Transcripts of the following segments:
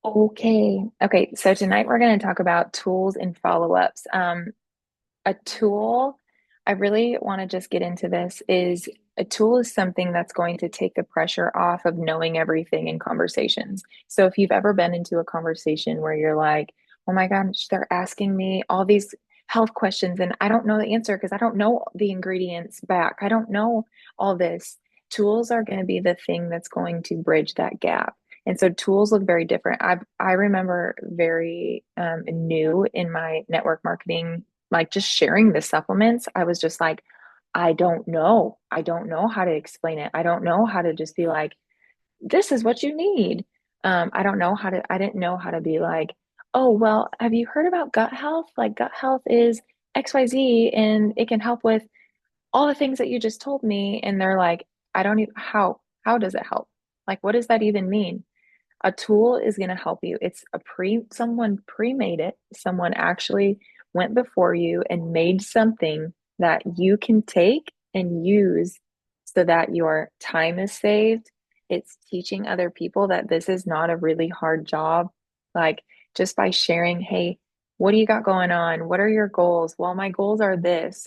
Okay. Okay. So tonight we're going to talk about tools and follow-ups. A tool, I really want to just get into this, is a tool is something that's going to take the pressure off of knowing everything in conversations. So if you've ever been into a conversation where you're like, oh my gosh, they're asking me all these health questions and I don't know the answer because I don't know the ingredients back. I don't know all this. Tools are going to be the thing that's going to bridge that gap. And so tools look very different. I remember very new in my network marketing, like just sharing the supplements. I was just like, I don't know. I don't know how to explain it. I don't know how to just be like, this is what you need. I don't know how to, I didn't know how to be like, oh, well, have you heard about gut health? Like gut health is XYZ and it can help with all the things that you just told me. And they're like, I don't even, how does it help? Like, what does that even mean? A tool is going to help you. It's someone pre-made it. Someone actually went before you and made something that you can take and use so that your time is saved. It's teaching other people that this is not a really hard job. Like just by sharing, hey, what do you got going on? What are your goals? Well, my goals are this.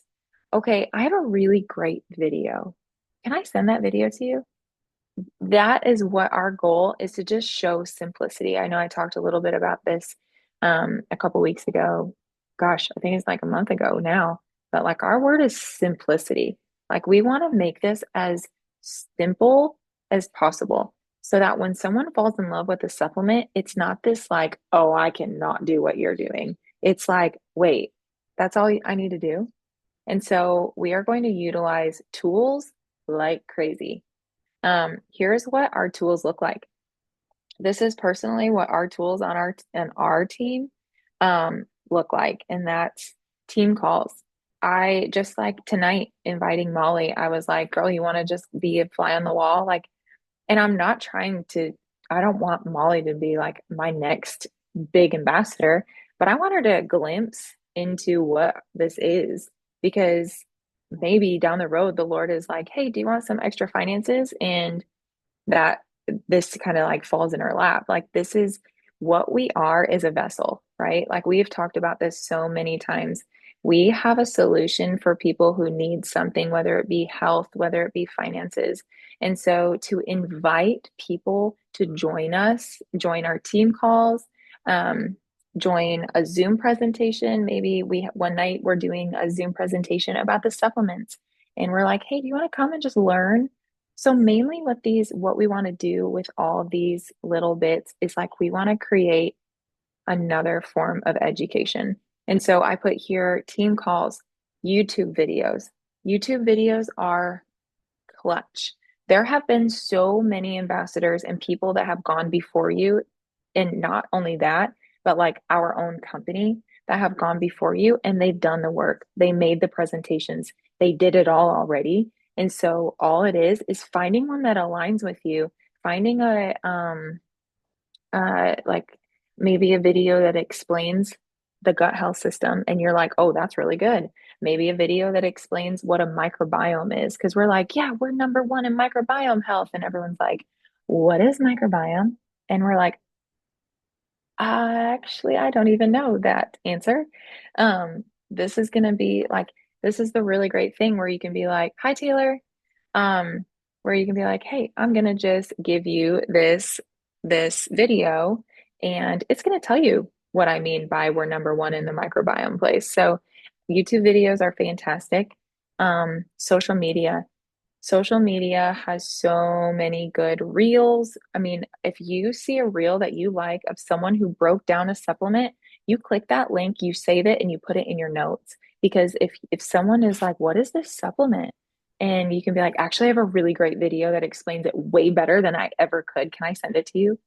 Okay, I have a really great video. Can I send that video to you? That is what our goal is, to just show simplicity. I know I talked a little bit about this a couple weeks ago. Gosh, I think it's like a month ago now. But like our word is simplicity. Like we want to make this as simple as possible so that when someone falls in love with a supplement, it's not this like, oh, I cannot do what you're doing. It's like, wait, that's all I need to do. And so we are going to utilize tools like crazy. Here's what our tools look like. This is personally what our tools on our team look like, and that's team calls. I just like tonight inviting Molly. I was like, "Girl, you want to just be a fly on the wall?" Like, and I'm not trying to. I don't want Molly to be like my next big ambassador, but I want her to glimpse into what this is because maybe down the road the Lord is like, "Hey, do you want some extra finances?" And that this kind of like falls in our lap. Like this is what we are, is a vessel, right? Like we have talked about this so many times. We have a solution for people who need something, whether it be health, whether it be finances. And so to invite people to join us, join our team calls, um, join a Zoom presentation. Maybe one night we're doing a Zoom presentation about the supplements. And we're like, hey, do you want to come and just learn? So mainly what we want to do with all of these little bits is like we want to create another form of education. And so I put here team calls, YouTube videos. YouTube videos are clutch. There have been so many ambassadors and people that have gone before you, and not only that, but like our own company that have gone before you and they've done the work. They made the presentations. They did it all already. And so all it is finding one that aligns with you, finding like maybe a video that explains the gut health system and you're like, oh, that's really good. Maybe a video that explains what a microbiome is because we're like, yeah, we're number one in microbiome health. And everyone's like, what is microbiome? And we're like, actually, I don't even know that answer. This is going to be like, this is the really great thing where you can be like, hi, Taylor. Um, where you can be like, hey, I'm going to just give you this video and it's going to tell you what I mean by we're number one in the microbiome place. So YouTube videos are fantastic. Social media. Social media has so many good reels. I mean, if you see a reel that you like of someone who broke down a supplement, you click that link, you save it, and you put it in your notes. Because if someone is like, "What is this supplement?" and you can be like, "Actually, I have a really great video that explains it way better than I ever could. Can I send it to you?"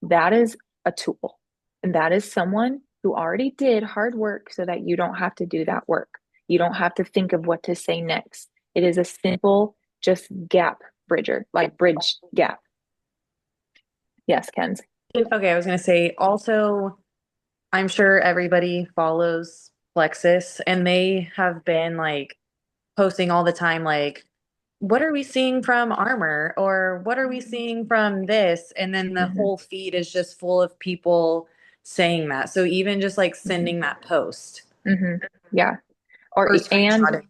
That is a tool. And that is someone who already did hard work so that you don't have to do that work. You don't have to think of what to say next. It is a simple, just gap bridger, like bridge gap. Yes, Ken's. Okay, I was gonna say also, I'm sure everybody follows Plexus and they have been like posting all the time, like what are we seeing from Armor? Or what are we seeing from this? And then the Hmm. whole feed is just full of people saying that. So even just like Hmm. sending that post Hmm. Yeah. Or or and screenshotting.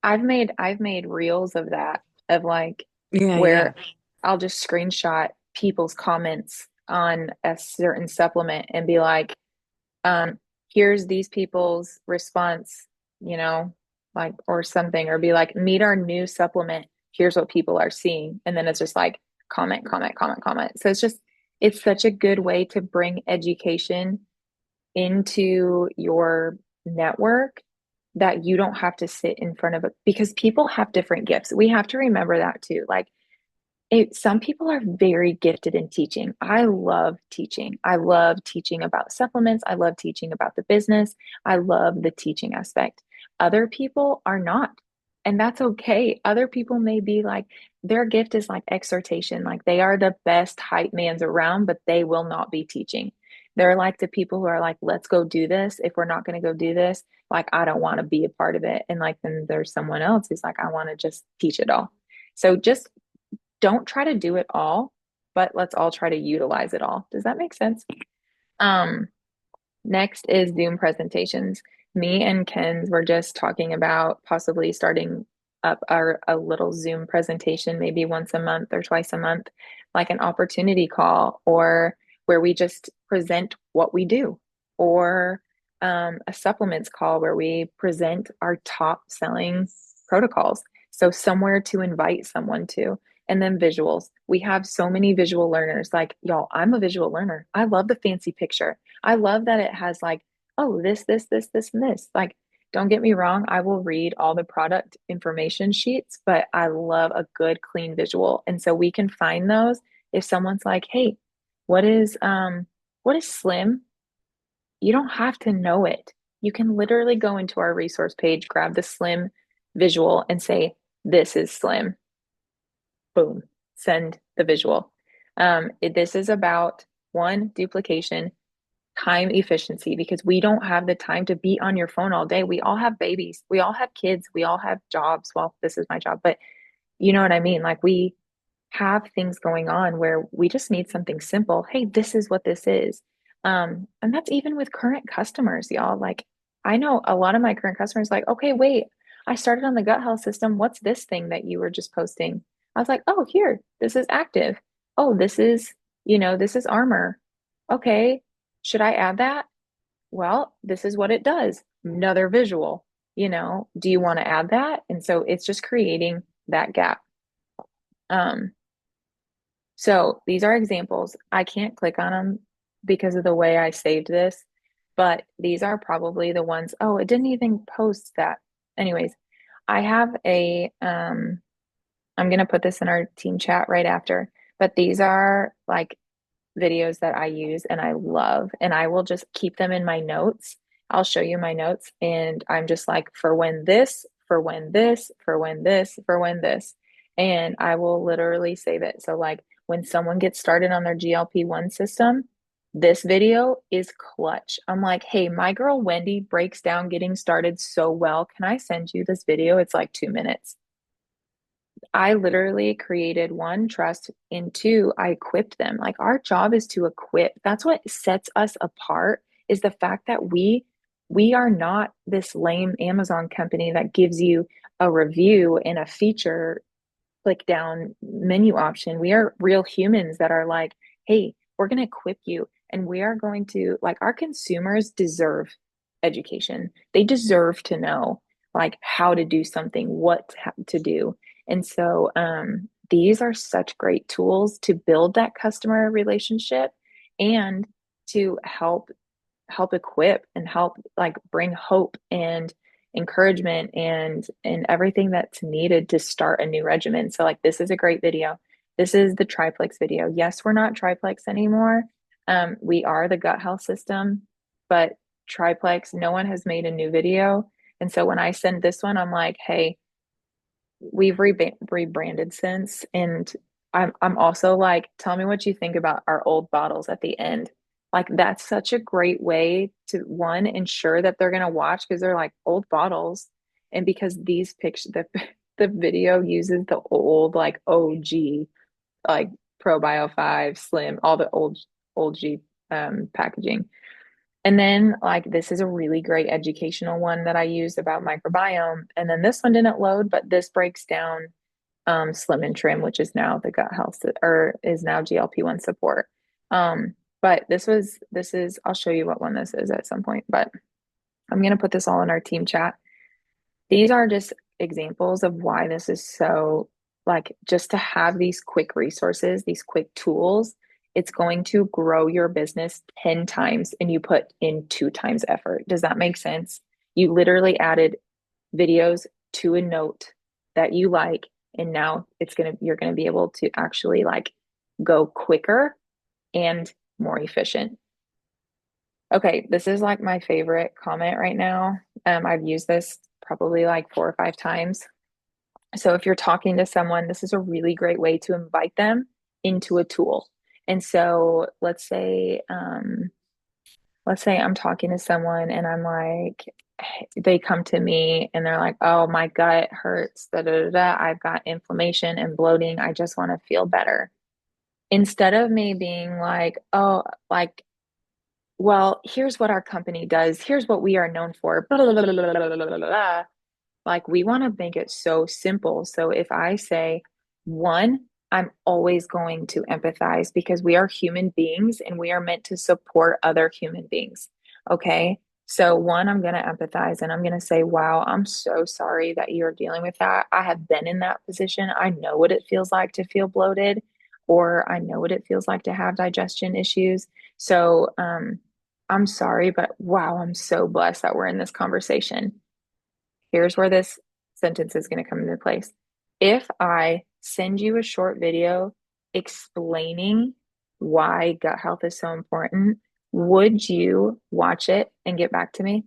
I've made reels of that, of like Yeah, yeah. where I'll just screenshot people's comments on a certain supplement and be like, here's these people's response, you know, like, or something, or be like, meet our new supplement. Here's what people are seeing. And then it's just like comment, comment, comment, comment. So it's such a good way to bring education into your network that you don't have to sit in front of it, because people have different gifts. We have to remember that too. Like, some people are very gifted in teaching. I love teaching. I love teaching about supplements. I love teaching about the business. I love the teaching aspect. Other people are not. And that's okay. Other people may be like, their gift is like exhortation. Like they are the best hype mans around, but they will not be teaching. They're like the people who are like, let's go do this. If we're not going to go do this, like, I don't want to be a part of it. And like, then there's someone else who's like, I want to just teach it all. So just don't try to do it all, but let's all try to utilize it all. Does that make sense? Um, Next is Zoom presentations. Me and Ken's were just talking about possibly starting up our a little Zoom presentation, maybe once a month or twice a month, like an opportunity call, or where we just present what we do, or a supplements call where we present our top selling protocols. So somewhere to invite someone to. And then visuals. We have so many visual learners. Like, y'all, I'm a visual learner. I love the fancy picture. I love that it has like, oh, this, and this. Like, don't get me wrong, I will read all the product information sheets, but I love a good, clean visual. And so we can find those if someone's like, hey, what is Slim? You don't have to know it. You can literally go into our resource page, grab the Slim visual and say, this is Slim. Boom, send the visual. This is about one, duplication, time efficiency, because we don't have the time to be on your phone all day. We all have babies, we all have kids, we all have jobs. Well, this is my job, but you know what I mean? Like, we have things going on where we just need something simple. Hey, this is what this is. And that's even with current customers, y'all. Like, I know a lot of my current customers, like, okay, wait, I started on the gut health system. What's this thing that you were just posting? I was like, oh, here, this is active. Oh, this is, this is armor. Okay, should I add that? Well, this is what it does. Another visual, do you want to add that? And so it's just creating that gap. Um, so these are examples. I can't click on them because of the way I saved this, but these are probably the ones. Oh, it didn't even post that. Anyways, I have I'm gonna put this in our team chat right after, but these are like videos that I use and I love, and I will just keep them in my notes. I'll show you my notes, and I'm just like, for when this, for when this, for when this, for when this. And I will literally save it. So, like, when someone gets started on their GLP-1 system, this video is clutch. I'm like, hey, my girl Wendy breaks down getting started so well. Can I send you this video? It's like 2 minutes. I literally created one, trust, and two, I equipped them. Like, our job is to equip. That's what sets us apart, is the fact that we are not this lame Amazon company that gives you a review and a feature click down menu option. We are real humans that are like, hey, we're going to equip you, and we are going to, like, our consumers deserve education. They deserve to know like how to do something, what to do. And so these are such great tools to build that customer relationship and to help equip and help like bring hope and encouragement and everything that's needed to start a new regimen. So like, this is a great video. This is the triplex video. Yes, we're not triplex anymore. We are the gut health system, but triplex, no one has made a new video. And so when I send this one, I'm like, hey, we've rebranded since. And I'm also like, tell me what you think about our old bottles at the end. Like, that's such a great way to, one, ensure that they're gonna watch, because they're like old bottles. And because these pictures, the video uses the old like OG like ProBio 5, Slim, all the old G packaging. And then like this is a really great educational one that I used about microbiome. And then this one didn't load, but this breaks down Slim and Trim, which is now the gut health or is now GLP-1 support. But this is I'll show you what one this is at some point, but I'm gonna put this all in our team chat. These are just examples of why this is so like just to have these quick resources, these quick tools, it's going to grow your business 10 times and you put in 2 times effort. Does that make sense? You literally added videos to a note that you like, and now you're gonna be able to actually like go quicker and more efficient. Okay, this is like my favorite comment right now. I've used this probably like 4 or 5 times. So if you're talking to someone, this is a really great way to invite them into a tool. And so let's say I'm talking to someone and I'm like, they come to me and they're like, oh, my gut hurts, da, da, da, da. I've got inflammation and bloating. I just want to feel better. Instead of me being like, oh, like, well, here's what our company does. Here's what we are known for. Blah, blah, blah, blah, blah, blah, blah, blah, blah. Like we want to make it so simple. So if I say, one, I'm always going to empathize because we are human beings and we are meant to support other human beings. Okay. So one, I'm going to empathize and I'm going to say, wow, I'm so sorry that you're dealing with that. I have been in that position. I know what it feels like to feel bloated, or I know what it feels like to have digestion issues. So, I'm sorry, but wow, I'm so blessed that we're in this conversation. Here's where this sentence is going to come into place. If I send you a short video explaining why gut health is so important, would you watch it and get back to me?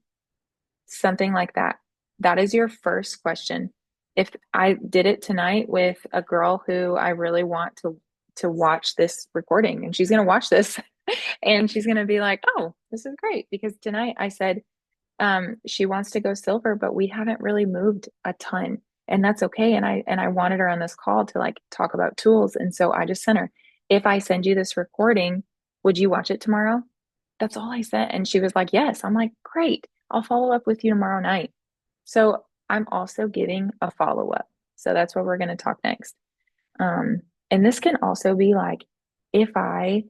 Something like that. That is your first question. If I did it tonight with a girl who I really want to watch this recording, and she's going to watch this and she's going to be like, "Oh, this is great," because tonight I said she wants to go silver, but we haven't really moved a ton, and that's okay. And I wanted her on this call to like talk about tools, and so I just sent her, if I send you this recording, would you watch it tomorrow? That's all I said, and she was like, yes. I'm like, great. I'll follow up with you tomorrow night. So I'm also giving a follow up. So that's what we're going to talk next. Um, and this can also be like if I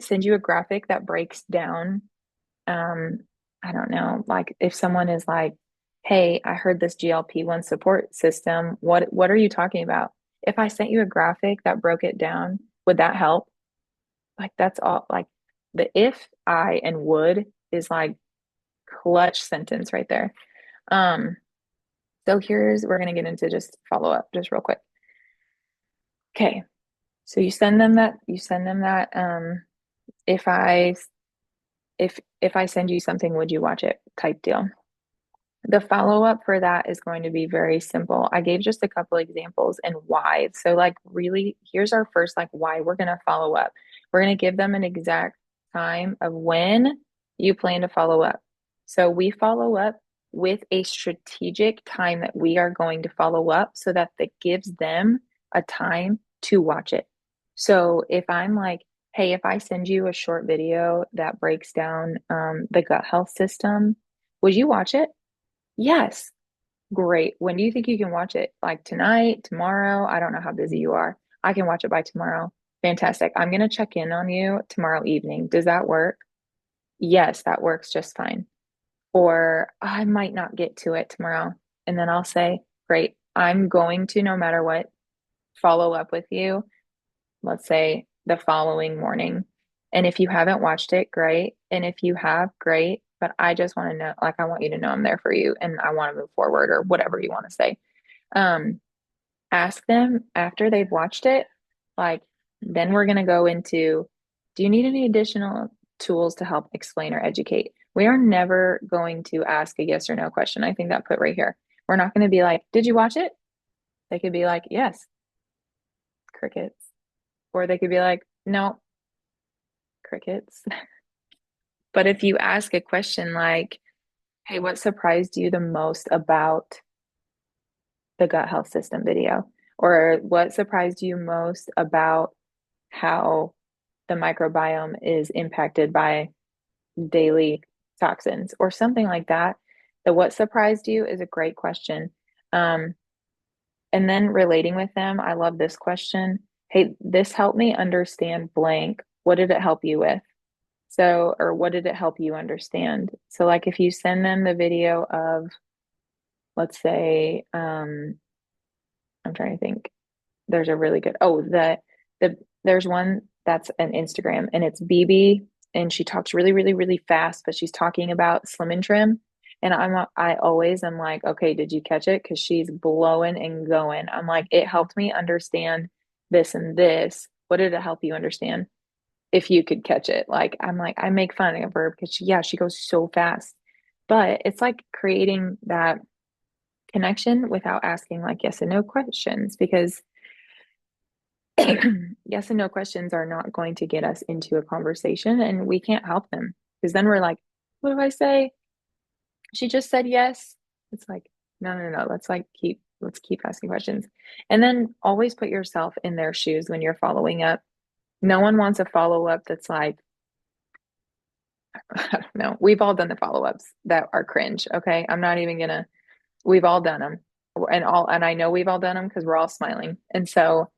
send you a graphic that breaks down um, I don't know, like if someone is like, "Hey, I heard this GLP-1 support system. What are you talking about?" If I sent you a graphic that broke it down, would that help? Like that's all like the if, I, and would is like clutch sentence right there. Um, so we're gonna get into just follow up just real quick. Okay. So you send them that if I if I send you something, would you watch it type deal. The follow up for that is going to be very simple. I gave just a couple examples and why. So, like, really, here's our first, like, why we're going to follow up. We're going to give them an exact time of when you plan to follow up. So, we follow up with a strategic time that we are going to follow up so that that gives them a time to watch it. So, if I'm like, hey, if I send you a short video that breaks down the gut health system, would you watch it? Yes. Great. When do you think you can watch it? Like tonight, tomorrow? I don't know how busy you are. I can watch it by tomorrow. Fantastic. I'm going to check in on you tomorrow evening. Does that work? Yes, that works just fine. Or I might not get to it tomorrow. And then I'll say, great. I'm going to, no matter what, follow up with you, let's say the following morning. And if you haven't watched it, great. And if you have, great. But I just want to know, like, I want you to know I'm there for you and I want to move forward or whatever you want to say. Um, Ask them after they've watched it, like, then we're going to go into, do you need any additional tools to help explain or educate? We are never going to ask a yes or no question. I think that put right here. We're not going to be like, did you watch it? They could be like, yes, crickets. Or they could be like, no, crickets. But if you ask a question like, hey, what surprised you the most about the gut health system video? Or what surprised you most about how the microbiome is impacted by daily toxins or something like that? The what surprised you is a great question. Um, and then relating with them, I love this question. Hey, this helped me understand blank. What did it help you with? So, or what did it help you understand? So, like if you send them the video of, let's say, I'm trying to think, there's a really good, oh, there's one that's an Instagram and it's BB and she talks really, really, really fast, but she's talking about Slim and Trim. And I always am like, okay, did you catch it? Because she's blowing and going. I'm like, it helped me understand this and this. What did it help you understand? If you could catch it. Like I'm like, I make fun of her because she goes so fast. But it's like creating that connection without asking like yes and no questions because yes and no questions are not going to get us into a conversation and we can't help them because then we're like, what do I say? She just said yes. It's like, no, no, no. Let's keep asking questions. And then always put yourself in their shoes when you're following up. No one wants a follow up that's like, I don't know. We've all done the follow-ups that are cringe. Okay. I'm not even gonna, we've all done them. And I know we've all done them because we're all smiling. And so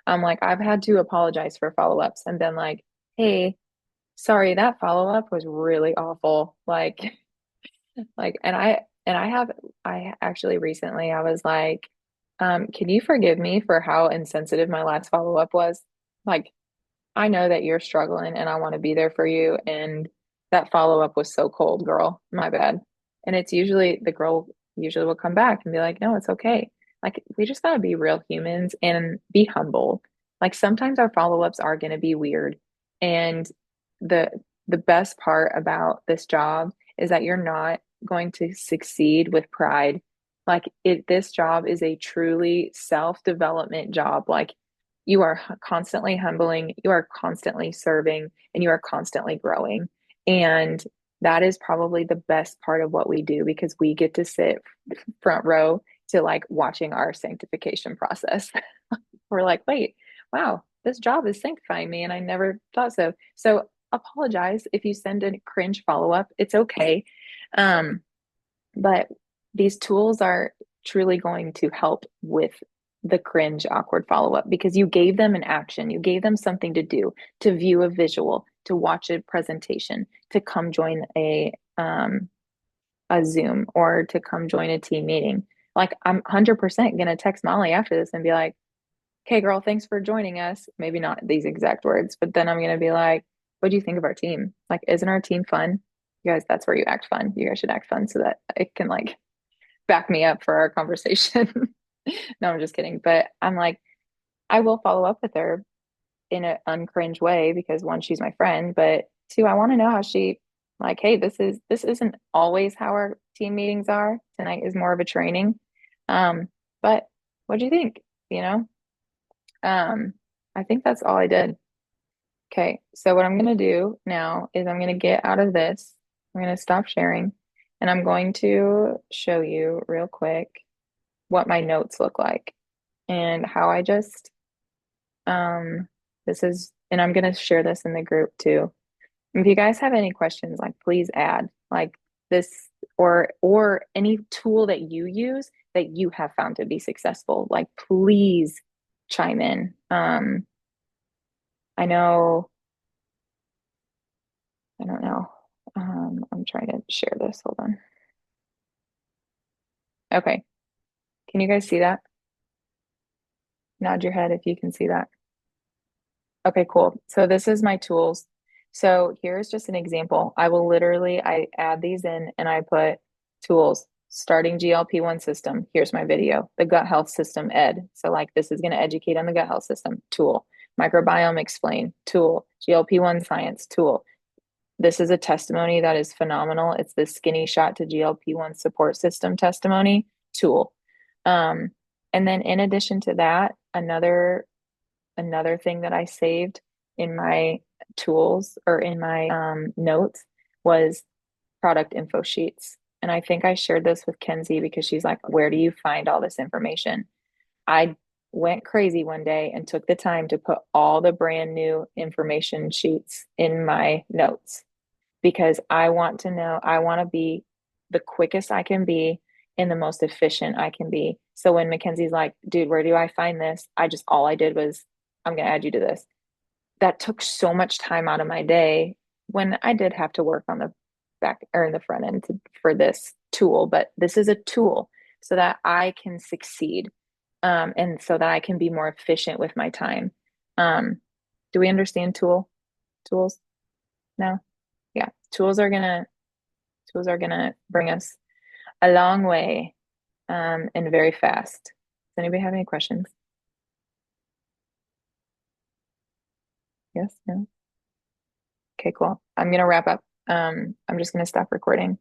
I'm like, I've had to apologize for follow-ups and been like, hey, sorry, that follow-up was really awful. I actually recently I was like, can you forgive me for how insensitive my last follow-up was? Like, I know that you're struggling and I want to be there for you. And that follow-up was so cold, girl. My bad. And it's usually the girl usually will come back and be like, no, it's okay. Like, we just gotta be real humans and be humble. Like sometimes our follow-ups are gonna be weird. And the the best part about this job is that you're not going to succeed with pride. Like this job is a truly self-development job. Like you are constantly humbling, you are constantly serving, and you are constantly growing. And that is probably the best part of what we do because we get to sit front row to like watching our sanctification process. We're like, wait, wow, this job is sanctifying me, and I never thought so. So apologize if you send a cringe follow up. It's okay. Um, but these tools are truly going to help with the cringe, awkward follow up because you gave them an action, you gave them something to do, to view a visual, to watch a presentation, to come join a Zoom or to come join a team meeting. Like I'm 100% gonna text Molly after this and be like, "Okay, girl, thanks for joining us." Maybe not these exact words, but then I'm gonna be like, "What do you think of our team? Like, isn't our team fun? You guys, that's where you act fun. You guys should act fun so that it can like back me up for our conversation." No, I'm just kidding. But I'm like, I will follow up with her in an uncringe way because one, she's my friend, but two, I want to know how she like, hey, this isn't always how our team meetings are. Tonight is more of a training. But what do you think? You know? Um, I think that's all I did. Okay, so what I'm gonna do now is I'm gonna get out of this. I'm gonna stop sharing and I'm going to show you real quick what my notes look like and how I just this is and I'm gonna share this in the group too. If you guys have any questions, like please add like this or any tool that you use that you have found to be successful, like please chime in. I know, I don't know. I'm trying to share this. Hold on. Okay. Can you guys see that? Nod your head if you can see that. Okay, cool. So this is my tools. So here's just an example. I add these in and I put tools, starting GLP-1 system. Here's my video, the gut health system ed. So like this is going to educate on the gut health system tool, microbiome explain tool, GLP-1 science tool. This is a testimony that is phenomenal. It's the skinny shot to GLP-1 support system testimony tool. Um, and then in addition to that, another thing that I saved in my tools or in my notes was product info sheets. and I think I shared this with Kenzie because she's like, where do you find all this information? I went crazy one day and took the time to put all the brand new information sheets in my notes because I want to know, I want to be the quickest I can be and the most efficient I can be. So when Mackenzie's like, dude, where do I find this? All I did was, I'm going to add you to this. That took so much time out of my day when I did have to work on the back or in the front end for this tool, but this is a tool so that I can succeed, and so that I can be more efficient with my time. Um, do we understand tools now? Yeah, tools are gonna bring us a long way, and very fast. Does anybody have any questions? Yes, no? Okay, cool. I'm gonna wrap up. I'm just gonna stop recording.